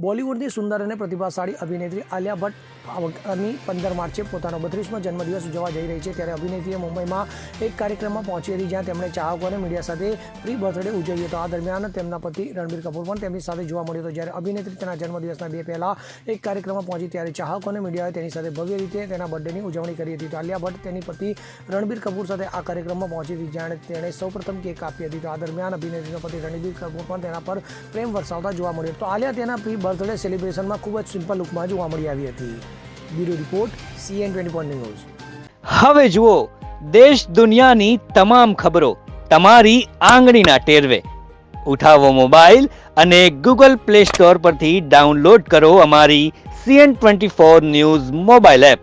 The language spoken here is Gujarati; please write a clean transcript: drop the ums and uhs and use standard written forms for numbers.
બોલિવૂડની સુંદર અને પ્રતિભાશાળી અભિનેત્રી આલિયા ભટ્ટ આગામી 15 માર્ચે પોતાનો 32મો જન્મદિવસ ઉજવવા જઈ રહી છે. ત્યારે અભિનેત્રીએ મુંબઈમાં એક કાર્યક્રમમાં પહોંચી હતી, જ્યાં તેમણે ચાહકો અને મીડિયા સાથે પ્રી બર્થડે ઉજવ્યો હતો. આ દરમિયાન તેમના પતિ રણબીર કપૂર પણ તેમની સાથે જોવા મળ્યો હતો. જ્યારે અભિનેત્રી તેના જન્મદિવસના 2 પહેલા એક કાર્યક્રમમાં પહોંચી, ત્યારે ચાહકો અને મીડિયાએ તેની સાથે ભવ્ય રીતે તેના બર્થડેની ઉજવણી કરી હતી. તો આલિયા ભટ્ટ તેની પતિ રણબીર કપૂર સાથે આ કાર્યક્રમમાં પહોંચી હતી, જ્યાં તેણે સૌપ્રથમ કેક કાપી હતી. તો આ દરમિયાન અભિનેત્રીનો પતિ રણબીર કપૂર પણ તેના પર પ્રેમ વરસાવતા જોવા મળ્યો. તો આલિયા તેના પ્રી બર્થડે સેલિબ્રેશનમાં ખૂબ જ સિમ્પલ લુકમાં જોવા મળી આવી હતી. Bureau report CN24 news. હવે જુઓ દેશ દુનિયાની તમામ ખબરો તમારી આંગળીના ટેરવે. ઉઠાવો મોબાઈલ અને Google Play Store પરથી ડાઉનલોડ કરો અમારી CN24 ન્યૂઝ મોબાઈલ એપ.